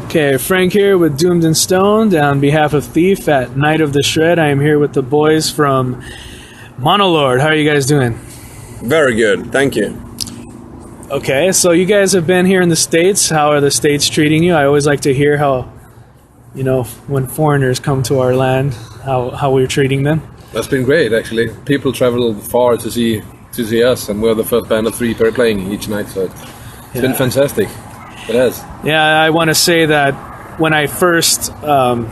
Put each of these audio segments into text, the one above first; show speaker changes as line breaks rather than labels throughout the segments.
Okay, Frank here with Doomed and Stoned. On behalf of Thief at Night of the Shred, I am here with the boys from Monolord. How are you guys doing?
Very good, thank you.
Okay, so you guys have been here in the States. How are the States treating you? I always like to hear how, you know, when foreigners come to our land, how we're treating them.
That's been great, actually. People travel far to see us, and we're the first band of 3 playing each night, so it's been fantastic. It has.
Yeah, I want to say that when I first, thought,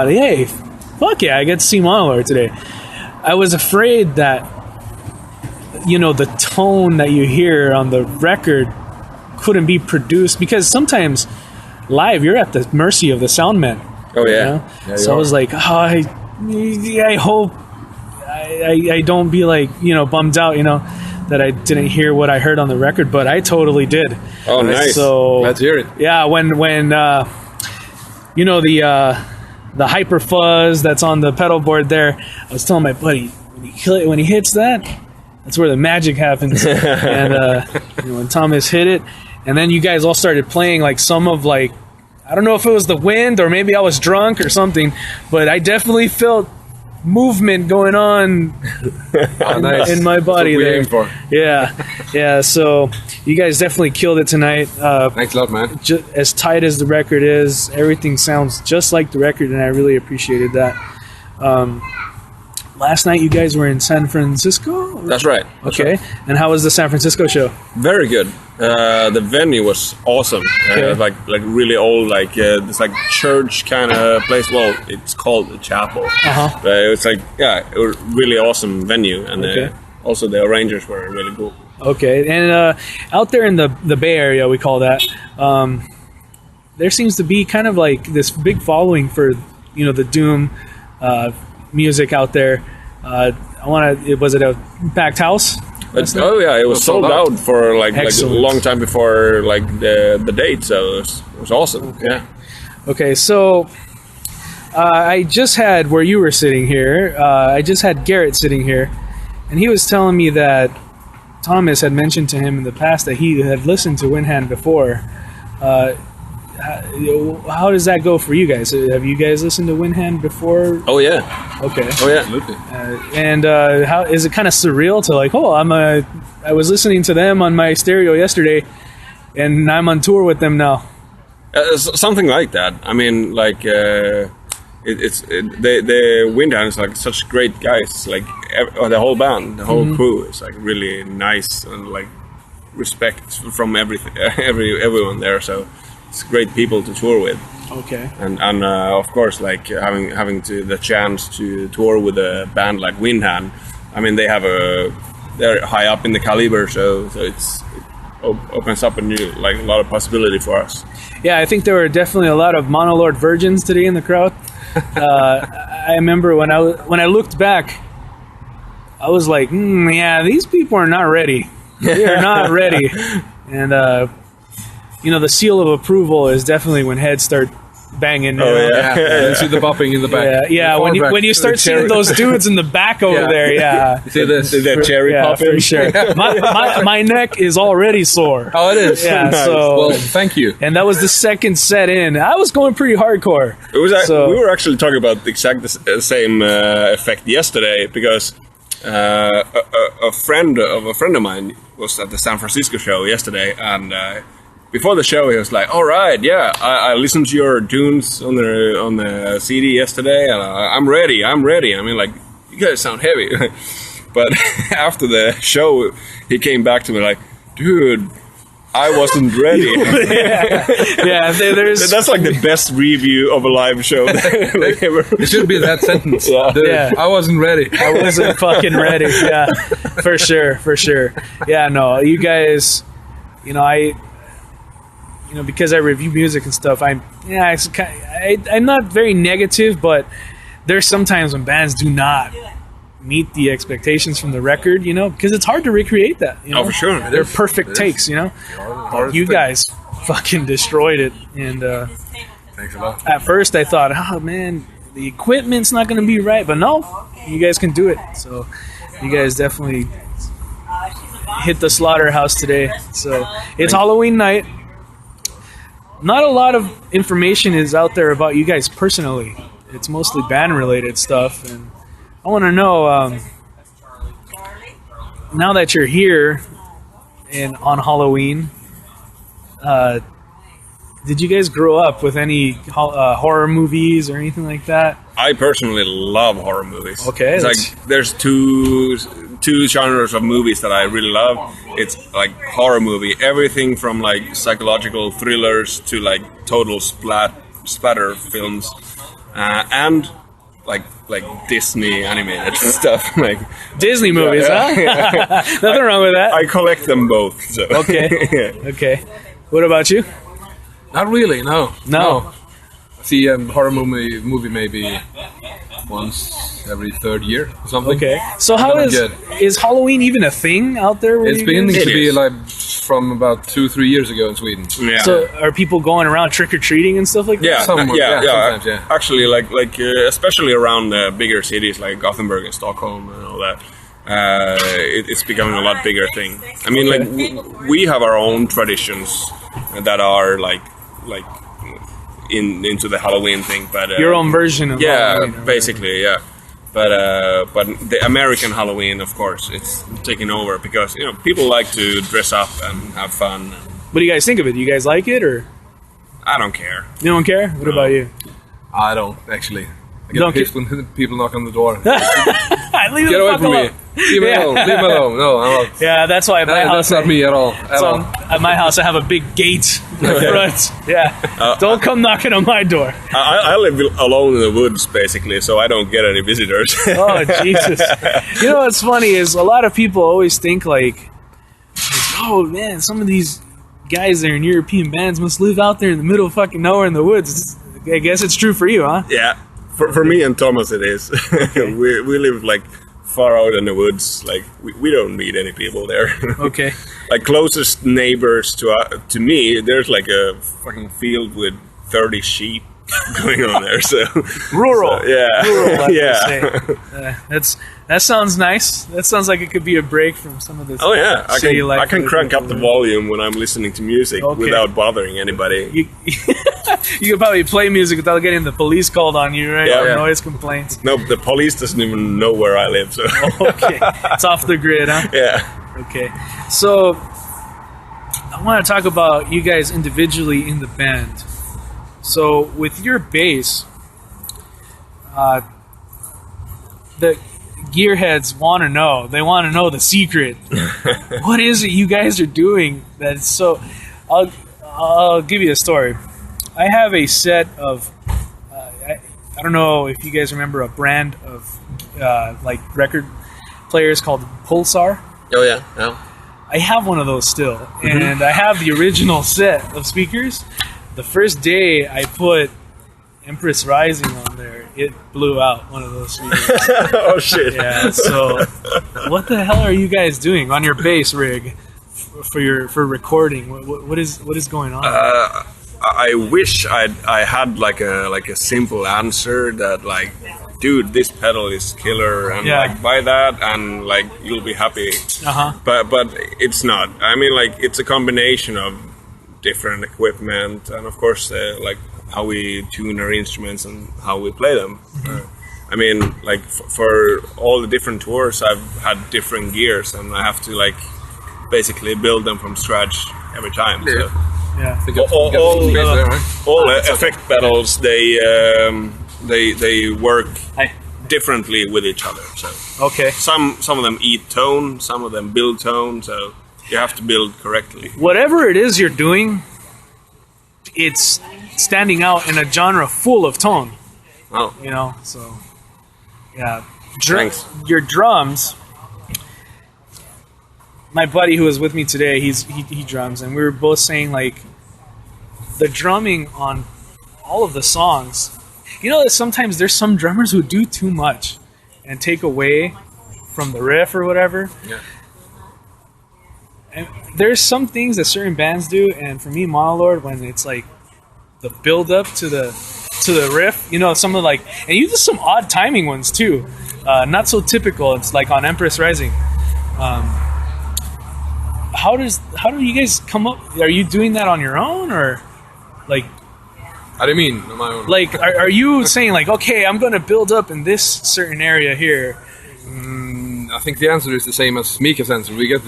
hey, fuck yeah, I get to see Monolord today, I was afraid that, the tone that you hear on the record couldn't be produced, because sometimes live you're at the mercy of the sound man.
Oh yeah.
So I was like, I hope I don't be like, bummed out, that I didn't hear what I heard on the record, but I totally did.
Oh, nice.
So
let's hear it.
Yeah, when the hyper fuzz that's on the pedal board there, I was telling my buddy, when he hits that, that's where the magic happens. And when Thomas hit it, and then you guys all started playing like some of I don't know if it was the wind or maybe I was drunk or something, but I definitely felt movement going on in my body there.
For.
Yeah. So you guys definitely killed it tonight.
Thanks a lot, man.
As tight as the record is, everything sounds just like the record, and I really appreciated that. Last night you guys were in San Francisco?
That's right.
Okay. And how was the San Francisco show?
Very good. The venue was awesome.
Okay.
Like really old, this church kind of place. Well, it's called a chapel.
Uh-huh.
It's a really awesome venue, and also the arrangers were really cool.
Okay. And out there in the Bay Area, we call that, there seems to be kind of like this big following for the Doom music out there. Was it a packed house?
Oh yeah, it was sold out for a long time before the date, so it was awesome.
Okay.
Yeah.
Okay, so I just had where you were sitting here. I just had Garrett sitting here, and he was telling me that Thomas had mentioned to him in the past that he had listened to Windhand before. How does that go for you guys? Have you guys listened to Windhand before?
Oh yeah.
Okay.
Oh yeah.
Absolutely.
And how is it kind of surreal to I was listening to them on my stereo yesterday, and I'm on tour with them now.
Something like that. I mean, the Windhand is such great guys. The whole band, the whole crew is really nice, and respect from everyone there. So it's great people to tour with.
Okay.
And of course, having the chance to tour with a band like Windhand. I mean, they're high up in the caliber, so it opens up a lot of possibility for us.
Yeah, I think there were definitely a lot of Monolord virgins today in the crowd. I remember when I looked back, I was like, these people are not ready. They are not ready. And the seal of approval is definitely when heads start banging.
Oh yeah. You see the bopping in the back.
Yeah. When you start seeing those dudes in the back over there, yeah.
You see this?
That cherry popping?
For sure. My neck is already sore.
Oh, it is.
Yeah.
Nice.
So,
well, thank you.
And that was the second set in. I was going pretty hardcore.
It was. We were actually talking about the exact same effect yesterday, because a friend of mine was at the San Francisco show yesterday, and before the show he was like, "All right, yeah, I listened to your tunes on the CD yesterday, and I'm ready. I mean, you guys sound heavy." But after the show, he came back to me like, "Dude, I wasn't ready."
There's
that's the best review of a live show ever.
It should be that sentence.
Yeah.
I wasn't ready.
I wasn't fucking ready. Yeah, for sure. Yeah, no, you guys, because I review music and stuff, I'm not very negative, but there's sometimes when bands do not meet the expectations from the record, because it's hard to recreate that.
Oh, for sure.
They're perfect takes, You guys fucking destroyed it, and
thanks a lot.
At first I thought, oh man, the equipment's not going to be right, but no, you guys can do it. So you guys definitely hit the slaughterhouse today. So it's Halloween night. not a lot of information is out there about you guys personally. It's mostly band related stuff, and I want to know now that you're here and on Halloween. Did you guys grow up with any horror movies or anything like that?
I personally love horror movies.
Okay,
it's like there's two genres of movies that I really love. It's like horror movie, everything from like psychological thrillers to like total splatter films, and like Disney animated stuff, like
Disney movies,
yeah.
huh? Nothing wrong with that.
I collect them both. So.
Okay. Okay. What about you?
Not really, no.
No.
I see a horror movie maybe once every third year or something.
Okay. So how is Halloween even a thing out there?
It's beginning
guys?
to be like from about 2-3 years ago in Sweden.
Yeah.
So are people going around trick or treating and stuff like that?
Yeah,
Somewhere,
yeah.
sometimes, yeah.
Actually, especially around bigger cities like Gothenburg and Stockholm and all that, it's becoming a lot bigger thing. I mean, like we have our own traditions that are like into the Halloween thing, but
Your own version of Halloween.
basically, yeah. But the American Halloween, of course, it's taking over because people like to dress up and have fun.
What do you guys think of it? Do you guys like it or
I don't care.
you don't care? What about you?
I don't actually. I
don't
get pissed when people knock on the door.
Leave
Get
the
away
fuck
from me.
alone.
Leave me alone. Leave me alone. No, I'm not.
Yeah, that's why at my house.
That's not me at all.
So at my house, I have a big gate in the front. Yeah, don't come knocking on my door.
I live alone in the woods, basically, so I don't get any visitors.
Oh Jesus! You know what's funny is a lot of people always think like, oh man, some of these guys that are in European bands must live out there in the middle of fucking nowhere in the woods. I guess it's true for you, huh?
Yeah, for me and Thomas, it is. we live like far out in the woods. Like we don't meet any people there.
Okay.
Like closest neighbors to me, there's like a fucking field with 30 sheep going on there. So
Rural.
So, yeah.
Rural, I have to
Yeah.
say. That sounds nice. That sounds like it could be a break from some of this.
Oh yeah,
city life
I can
that
crank
we
up the
live.
volume when I'm listening to music
Okay.
without bothering anybody.
You could probably play music without getting the police called on you, right?
Yeah.
Or
Yeah.
noise complaints.
No, the police doesn't even know where I live. So
Okay. It's off the grid, huh?
yeah.
Okay. So I want to talk about you guys individually in the band. So with your bass, the gearheads want to know. They want to know the secret. What is it you guys are doing that's so... I'll give you a story. I have a set of... I don't know if you guys remember a brand of like record players called Pulsar.
Oh yeah. Yeah.
I have one of those still, and I have the original set of speakers. The first day I put Empress Rising on there, it blew out one of those speakers.
Oh shit.
Yeah, so what the hell are you guys doing on your bass rig for recording? What is going on?
I wish I had like a simple answer that like, dude, this pedal is killer and
Yeah.
like buy that and like you'll be happy.
Uh-huh.
But it's not. I mean, like it's a combination of different equipment and of course like how we tune our instruments and how we play them. I mean, like for all the different tours, I've had different gears and I have to like basically build them from scratch every time. So.
Yeah.
All effect pedals, they work
Hi.
differently with each other. So
Okay.
some of them eat tone, some of them build tone. So you have to build correctly.
Whatever it is you're doing, it's standing out in a genre full of tone.
Oh,
You know, so yeah.
Thanks.
Your drums. My buddy who was with me today, he drums, and we were both saying like the drumming on all of the songs. You know that sometimes there's some drummers who do too much and take away from the riff or whatever.
Yeah.
And there's some things that certain bands do, and for me, Monolord, when it's like the build up to the riff, you know, some of like, and you do some odd timing ones too, not so typical. It's like on Empress Rising. How do you guys come up? Are you doing that on your own, or Like,
How do you mean? On my own?
like are you saying like, okay, I'm going to build up in this certain area here?
I think the answer is the same as Mika's answer. We get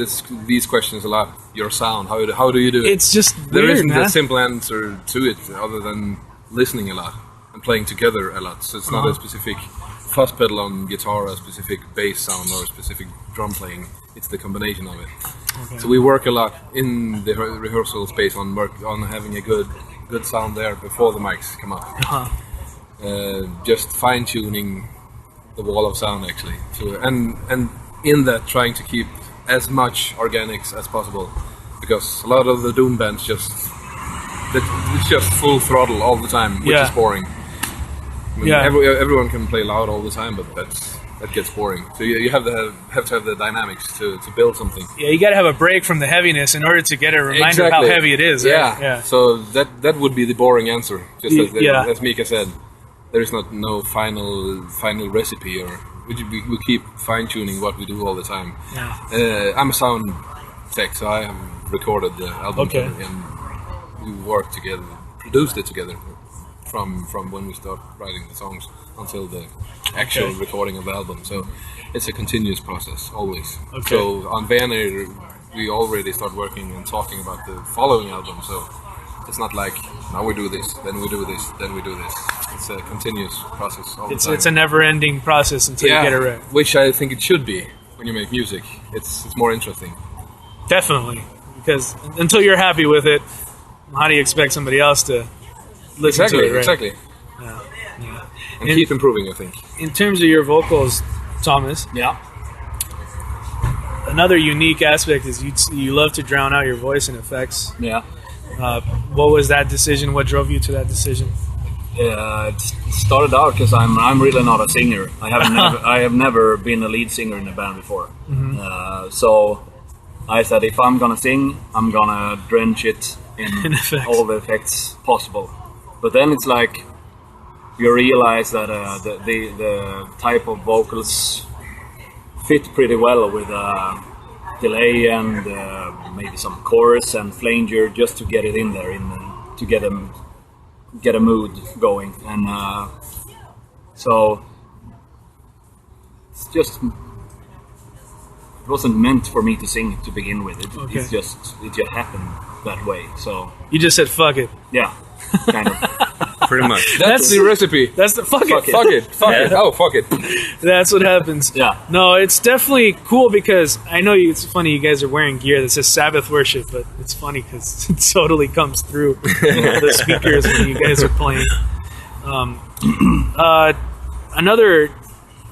these questions a lot. Your sound, how do you do it?
It's just
There
weird,
isn't
man.
a simple answer to it other than listening a lot and playing together a lot. So it's not a specific fuzz pedal on guitar, a specific bass sound, or a specific drum playing. It's the combination of it.
Okay.
So we work a lot in the rehearsal space on having a good sound there before the mics come up. Just fine tuning the wall of sound actually. So and in that trying to keep as much organics as possible, because a lot of the doom bands it's just full throttle all the time, which is boring. I mean, everyone can play loud all the time, but that gets boring. So you have to have the dynamics to build something.
Yeah, you got to have a break from the heaviness in order to get a reminder of how heavy it is. Right?
Yeah. So that would be the boring answer. Just as Mika said, there is no final recipe, or we keep fine tuning what we do all the time.
Yeah.
I'm a sound tech, so I have recorded the album and we worked together, produced it together from when we start writing the songs until the actual recording of the album. So it's a continuous process always. Okay. So on Vanner we already start working and talking about the following album. So it's not like now we do this, then we do this, then we do this. It's a continuous process all the time.
It's a never-ending process until you get it right.
Which I think it should be when you make music. It's more interesting.
Definitely, because until you're happy with it, how do you expect somebody else to listen to it? Right?
Exactly.
Yeah.
And keep improving, I think.
In terms of your vocals, Thomas.
Yeah.
Another unique aspect is you love to drown out your voice in effects.
Yeah.
What was that decision? What drove you to that decision?
It started out because I'm really not a singer. I have never been a lead singer in a band before. Mm-hmm. So I said, if I'm gonna sing, I'm gonna drench it in all the effects possible. But then it's like you realize that the type of vocals fit pretty well with delay and maybe some chorus and flanger, just to get it in there, to get a mood going. And so it's just, it wasn't meant for me to sing to begin with. It just happened that way. So
you just said fuck it.
Yeah, kind of.
Pretty much.
That's the recipe.
That's the fuck it.
Fuck it. Oh, fuck it.
That's what happens.
Yeah.
No, it's definitely cool because I know it's funny you guys are wearing gear that says Sabbath worship, but it's funny because it totally comes through the speakers when you guys are playing. Another,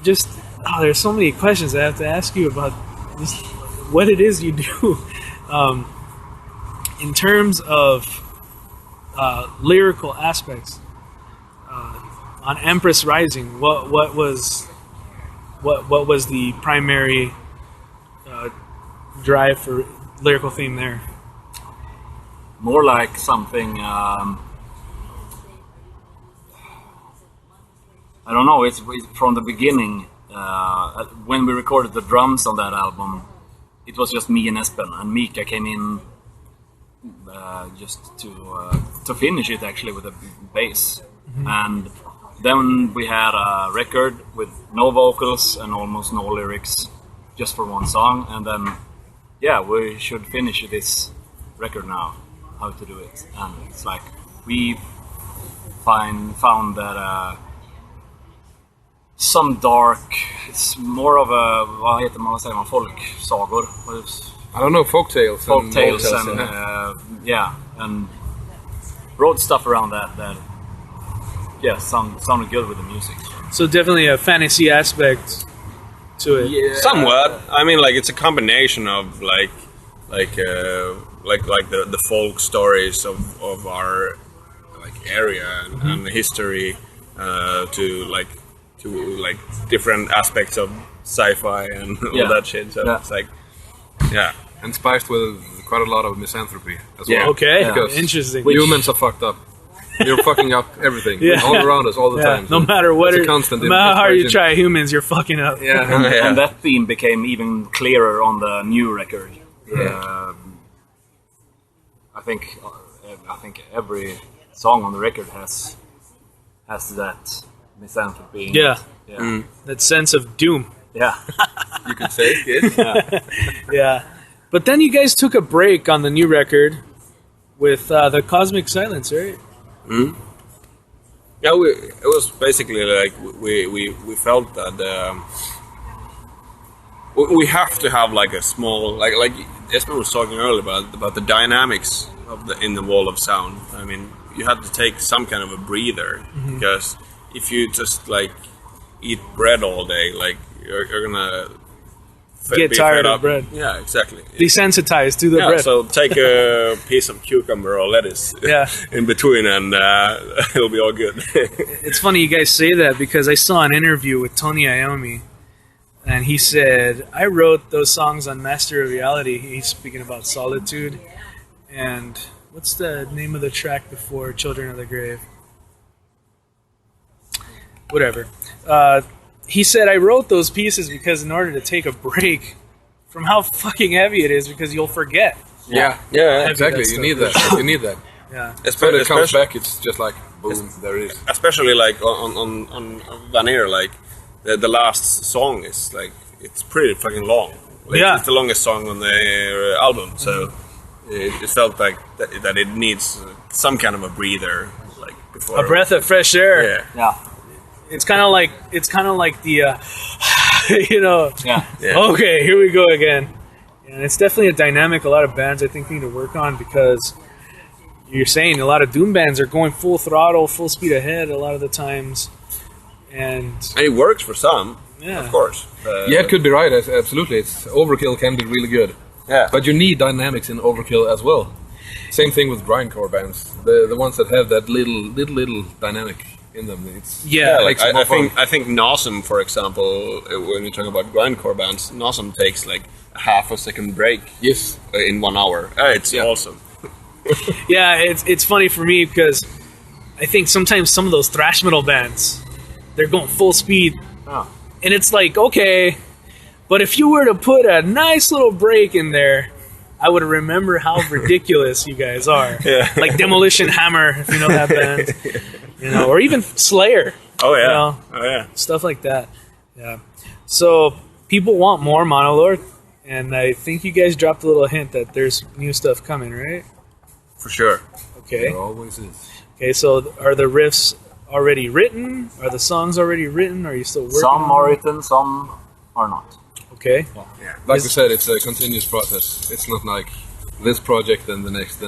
just there's so many questions I have to ask you about just what it is you do. In terms of lyrical aspects, on Empress Rising, what was the primary drive for lyrical theme there?
More like something. I don't know. It's from the beginning. When we recorded the drums on that album, it was just me and Espen, and Mika came in just to finish it actually with a bass. Mm-hmm. And then we had a record with no vocals and almost no lyrics, just for one song. And then, we should finish this record now. How to do it? And it's like we found that some dark. It's more of a vad säger man, folksagor.
I don't know, folktales.
Folktales and wrote stuff around that sounded good with the music.
So definitely a fantasy aspect to it.
Yeah.
Somewhat. I mean, like it's a combination of like the folk stories of our area and the history to different aspects of sci-fi and all that shit. So it's like
and spiced with quite a lot of misanthropy as
Yeah.
well.
Okay,
Because
interesting.
humans are fucked up. You're fucking up everything all around us all the time.
No matter what,
it's a constant
no matter how you
inspiration.
try humans, you're fucking up.
Yeah.
And that theme became even clearer on the new record. I think every song on the record has that misanthropy.
Yeah.
Yeah.
That sense of doom.
Yeah.
You could say, yes.
Yeah. But then you guys took a break on the new record with the Cosmic Silence, right?
Yeah, it was basically like we felt that we have to have like a small like Espen was talking earlier about the dynamics of in the wall of sound. I mean, you had to take some kind of a breather because if you just like eat bread all day, like you're gonna
Get
be
tired
fed
of
up.
bread.
Yeah, exactly.
Desensitized to the
Yeah,
bread.
so take a piece of cucumber or lettuce in between, and it'll be all good.
It's funny you guys say that because I saw an interview with Tony Iommi, and he said, I wrote those songs on Master of Reality. He's speaking about Solitude. And what's the name of the track before Children of the Grave? Whatever. He said, I wrote those pieces because in order to take a break from how fucking heavy it is, because you'll forget.
Yeah, exactly. You need that. You need that.
Yeah.
When it comes back, it's just like boom, there it is.
Especially like on Vanir, like the last song is like it's pretty fucking long. Like,
Yeah.
it's the longest song on the album, so it felt like that it needs some kind of a breather, like before
A breath of fresh air.
Yeah.
Yeah.
It's kind of like the, you know.
Yeah.
Okay, here we go again. And it's definitely a dynamic a lot of bands I think need to work on because you're saying a lot of doom bands are going full throttle, full speed ahead a lot of the times, and
it works for some,
yeah,
of course.
Yeah, it could be right. Absolutely, overkill can be really good.
Yeah,
But you need dynamics in overkill as well. Same thing with grindcore bands. The ones that have that little dynamic in them. It's
yeah,
like
makes it more
I think Nasum, for example, when you talk about grindcore bands, Nasum takes like a half a second break
yes.
in 1 hour. It's awesome.
yeah. It's funny for me because I think sometimes some of those thrash metal bands, they're going full speed, and it's like okay, but if you were to put a nice little break in there, I would remember how ridiculous you guys are.
Yeah.
Like Demolition Hammer, if you know that band, you know, or even Slayer.
Oh yeah,
You know,
oh yeah.
stuff like that. Yeah. So people want more Monolord, and I think you guys dropped a little hint that there's new stuff coming, right?
For sure.
Okay.
There always is.
Okay. So are the riffs already written? Are the songs already written? Are you still working?
Some
on
are
it?
written, some are not.
Okay.
Like we said, it's a continuous process. It's not like this project then the next.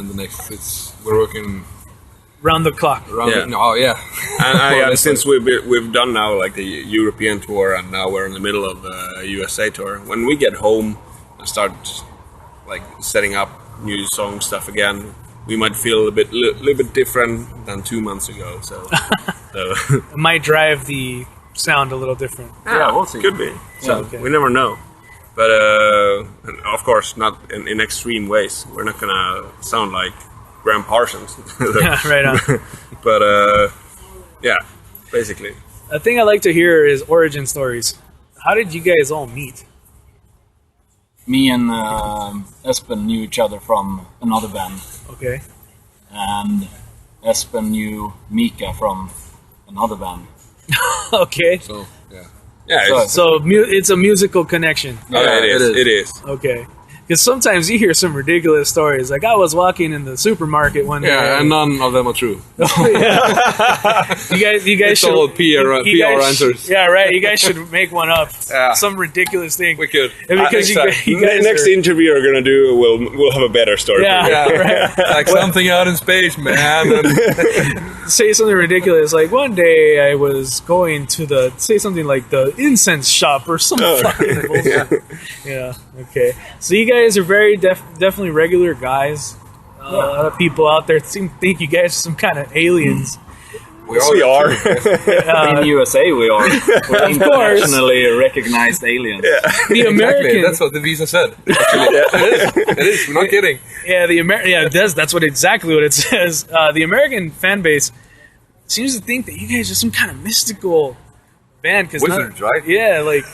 We're working
Round the clock.
around.
Yeah.
No, yeah.
And since we've done now like the European tour, and now we're in the middle of the USA tour. When we get home and start like setting up new song stuff again, we might feel a little bit different than 2 months ago. So
It might drive the sound a little different.
Yeah, we'll see.
could be. So
okay.
we never know. But and of course, not in extreme ways. We're not gonna sound like Graham Parsons.
Right on.
But yeah, basically.
A thing I like to hear is origin stories. How did you guys all meet?
Me and Espen knew each other from another band,
Okay.
and Espen knew Mika from another band.
Okay.
So yeah.
Yeah,
So it's a musical connection.
it is.
Okay. Because sometimes you hear some ridiculous stories. Like I was walking in the supermarket one day.
Yeah, and none of them are true.
You guys
It's
should.
all PR answers.
Yeah, right. You guys should make one up.
Yeah.
Some ridiculous thing.
We could.
And because you guys
next
are,
interview we're gonna do, we'll have a better story.
Yeah.
for you.
Yeah, like something out in space, man. And
say something ridiculous. Like one day I was going to say something like the incense shop or some fucking bullshit. Yeah. Okay. So you guys are very definitely regular guys. A lot of people out there think you guys are some kind of aliens.
We are.
In USA, we are. We're internationally recognized aliens.
The
exactly,
American.
that's what the visa said. Actually, it is. We're not kidding.
Yeah, that's exactly what it says. The American fan base seems to think that you guys are some kind of mystical band.
Wizards, right?
Yeah, like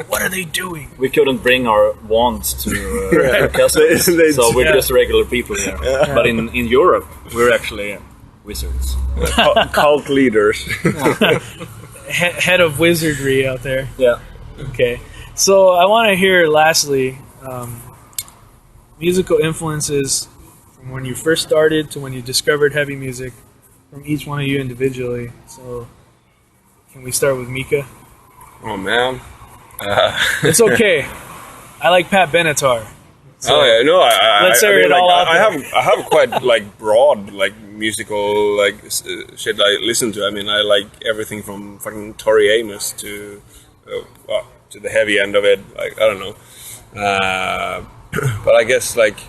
what are they doing?
We couldn't bring our wands to customers,
They-
so we're
yeah.
just regular people here. But in Europe, we're actually wizards.
Cult leaders.
Head of wizardry out there.
Yeah.
Okay. So I want to hear, lastly, musical influences from when you first started to when you discovered heavy music from each one of you individually. So can we start with Mika?
Oh man.
It's okay. I like Pat Benatar. So
Oh yeah, no.
let's air it all out
I
there.
have quite like broad like musical like shit I listen to. I mean, I like everything from fucking Tori Amos to to the heavy end of it. Like I don't know, but I guess like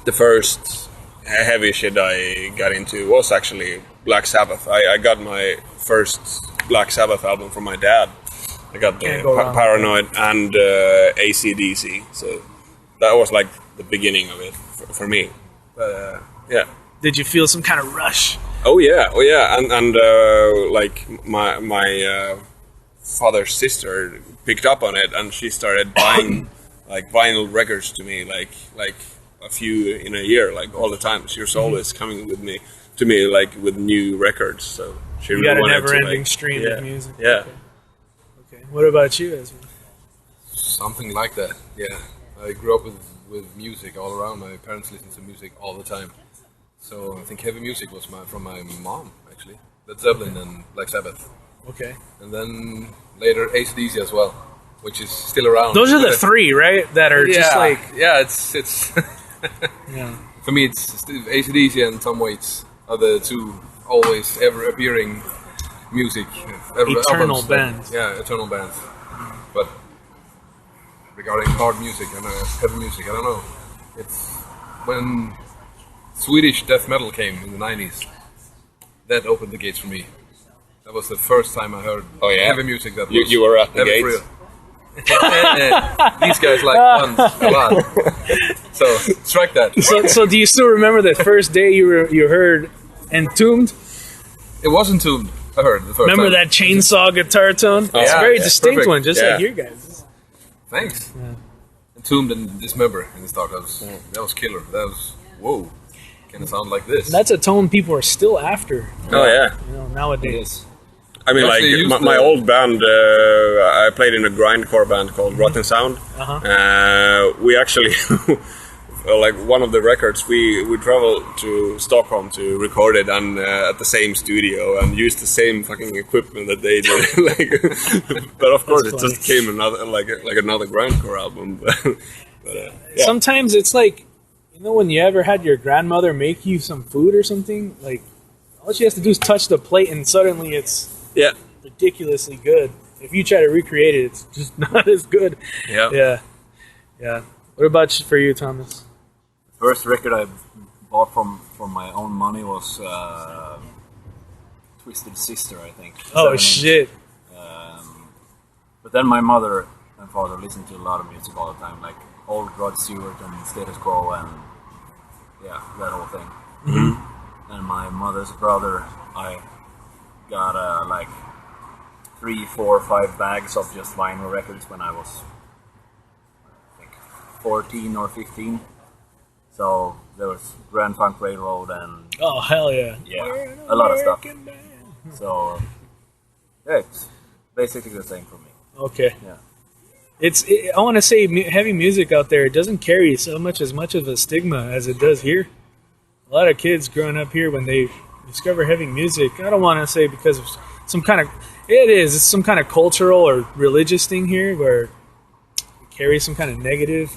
the first heavy shit I got into was actually Black Sabbath. I got my first Black Sabbath album from my dad. I got the
Can't go wrong.
Paranoid and AC/DC. So that was like the beginning of it for me. Yeah.
Did you feel some kind of rush?
Oh yeah, and like my father's sister picked up on it, and she started buying like vinyl records to me, like a few in a year, like all the time. She was always coming with me like with new records. So she
You
really
got a
wanted to,
never-ending
like,
stream
yeah,
of music.
Yeah.
Okay. What about you, Ezra?
Something like that. Yeah, I grew up with music all around. My parents listened to music all the time. So I think heavy music was from my mom actually. Led Zeppelin and Black Sabbath,
Okay.
and then later AC/DC as well, which is still around.
Those are the three, right? That are
yeah,
just like
yeah. It's
yeah.
for me. It's AC/DC and Tom Waits are the two always ever appearing music.
Eternal
albums
bands.
Yeah, eternal bands. But regarding hard music and heavy music, I don't know. It's when Swedish death metal came in the 90s. That opened the gates for me. That was the first time I heard
Oh, yeah?
heavy music that was
You were at the
heavy
gates?
for real. These guys like fun a lot. So strike that.
So do you still remember the first day you heard Entombed?
It was Entombed. I heard the first
Remember
time.
that chainsaw guitar tone? It's a
yeah,
very
yeah,
distinct
perfect.
one, just
Yeah.
like your guys.
Thanks. Entombed and Dismember in the start. That was killer. That was whoa. Can it sound like this?
That's a tone people are still after,
Oh yeah.
nowadays.
I mean,
Actually,
like
used
my
the-
old band, I played in a grindcore band called Rotten Sound. We actually, like one of the records, we traveled to Stockholm to record it, and at the same studio, and used the same fucking equipment that they did. Like, but of course,
That's
it just came another like another grindcore album. But yeah.
Sometimes it's like, when you ever had your grandmother make you some food or something, like all she has to do is touch the plate and suddenly it's
Yeah.
ridiculously good. If you try to recreate it, it's just not as good.
Yeah.
Yeah. What about for you, Thomas?
First record I bought from my own money was Twisted Sister, I think.
Oh
7-inch.
shit!
But then my mother and father listened to a lot of music all the time, like old Rod Stewart and Status Quo and yeah, that whole thing. And my mother's brother, I got like 3, 4, 5 bags of just vinyl records when I was, I think, 14 or 15. So there was Grand Funk Railroad and
Oh hell yeah!
yeah, a lot of stuff. So yeah, it's basically the same for me.
Okay.
Yeah.
I want to say heavy music out there, it doesn't carry so much of a stigma as it does here. A lot of kids growing up here, when they discover heavy music, I don't want to say because of some kind of, it's some kind of cultural or religious thing here where it carries some kind of negative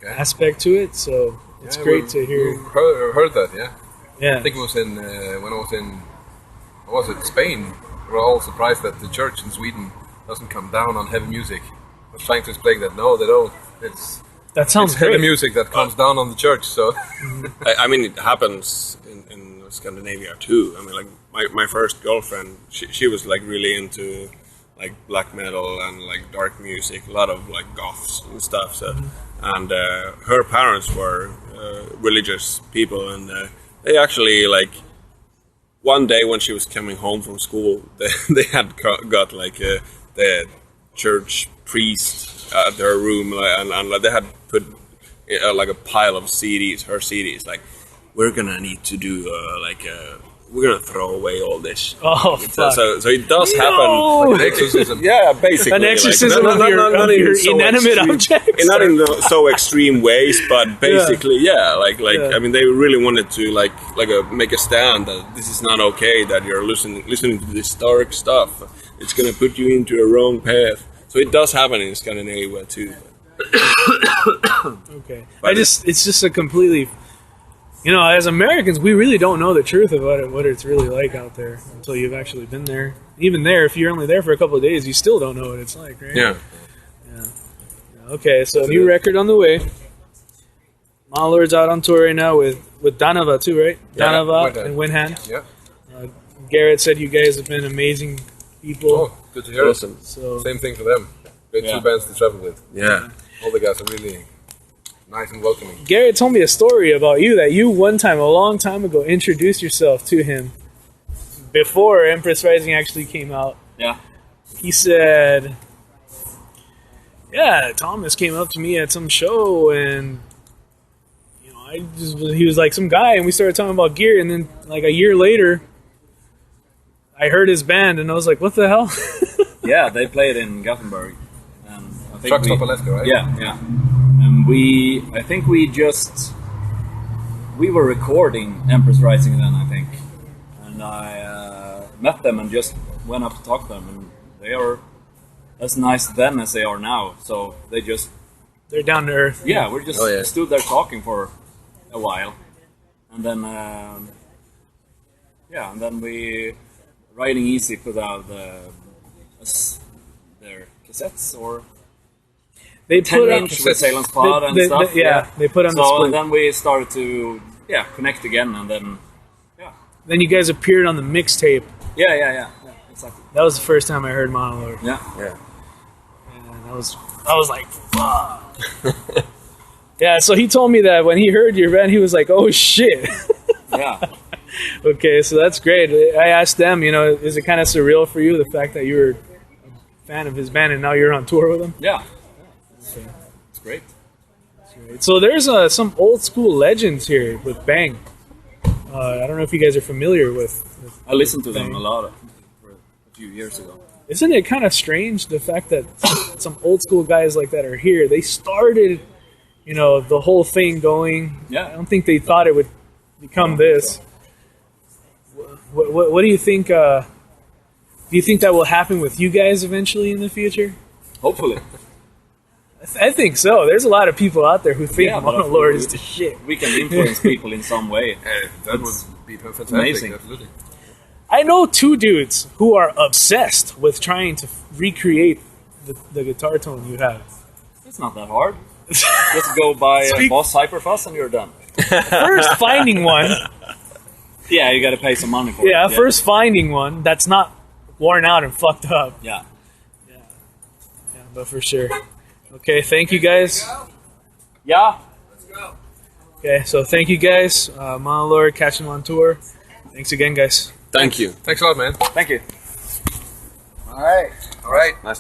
aspect to it. So it's great to hear.
Heard that, yeah.
Yeah.
I think it was in when I was in, what was it, Spain? We were all surprised that the church in Sweden doesn't come down on heavy music. I was trying to explain that. No, they don't.
That sounds
It's heavy
great.
music that comes down on the church. So
I mean, it happens in Scandinavia too. I mean, like my first girlfriend, she was like really into like black metal and like dark music, a lot of like goths and stuff. So, and her parents were religious people, and they actually like one day when she was coming home from school, they had got like the church priest at their room, and they had put like a pile of CDs, her CDs. Like, we're gonna need to do like a we're gonna throw away all this.
Oh,
So,
fuck.
so it does happen.
No!
Like an exorcism.
Yeah, basically.
An exorcism
like,
of your
in so
inanimate
extreme-
objects?
Not in so extreme ways, but basically, like
Yeah.
I mean, they really wanted to make a stand that this is not okay. That you're listening to this dark stuff. It's gonna put you into a wrong path. So it does happen in Scandinavia too.
Okay.
But
It's just a completely, as Americans, we really don't know the truth of what it's really like out there until you've actually been there. Even there, if you're only there for a couple of days, you still don't know what it's like, right?
Yeah.
Okay, so new record on the way. Monolord's out on tour right now with Danava too, right?
Yeah,
Danava
Windhand.
and Windhand.
Yeah.
Garrett said you guys have been amazing people.
Oh, good to hear.
Awesome.
So
Same thing for them. Great
Yeah.
two bands to travel with.
Yeah.
All the guys are really nice and welcoming.
Garrett told me a story about you that you one time, a long time ago, introduced yourself to him before Empress Rising actually came out.
Yeah.
He said, "Yeah, Thomas came up to me at some show, and he was like some guy, and we started talking about gear, and then like a year later, I heard his band, and I was like, what the hell?"
Yeah, they played in Gothenburg. And I think
Truck Stop Alaska, right?
Yeah. And I think we were recording Empress Rising then, I think. And I met them and just went up to talk to them. And they are as nice then as they are now. So
They're down to earth.
we just
Oh, yeah.
stood there talking for a while. And then, and then we, Riding Easy, put out their cassettes or
They
10
put up,
inch with Salem Squad and stuff.
they put on the
So
split.
and then we started to connect again, and then
Then you guys appeared on the mixtape.
yeah, exactly.
That was the first time I heard Monolord.
Yeah,
And I was like, fuck. Yeah, so he told me that when he heard your band, he was like, oh shit.
yeah.
Okay, so that's great. I asked them, is it kind of surreal for you, the fact that you were a fan of his band and now you're on tour with him?
Yeah. It's great.
So there's some old school legends here with Bang. I don't know if you guys are familiar with
I listened to them a lot for a few years ago.
Isn't it kind of strange, the fact that some old school guys like that are here? They started, the whole thing going.
Yeah.
I don't think they thought it would become this. What do you think? Do you think that will happen with you guys eventually in the future?
Hopefully.
I think so. There's a lot of people out there who think
Yeah, but
Monolord is the shit.
We can influence people in some way.
That would be fantastic.
amazing.
Absolutely.
I know two dudes who are obsessed with trying to recreate the guitar tone you have.
It's not that hard. Just go buy a Boss Hyperfuzz and you're done.
First finding one,
Yeah, you got to pay some money for it.
first finding one that's not worn out and fucked up.
Yeah.
Yeah, but for sure. Okay, thank you guys.
Yeah.
Okay, so thank you guys. Monolord, catch them on tour. Thanks again, guys.
Thank you.
Thanks a lot, man.
Thank you.
All right. Nice.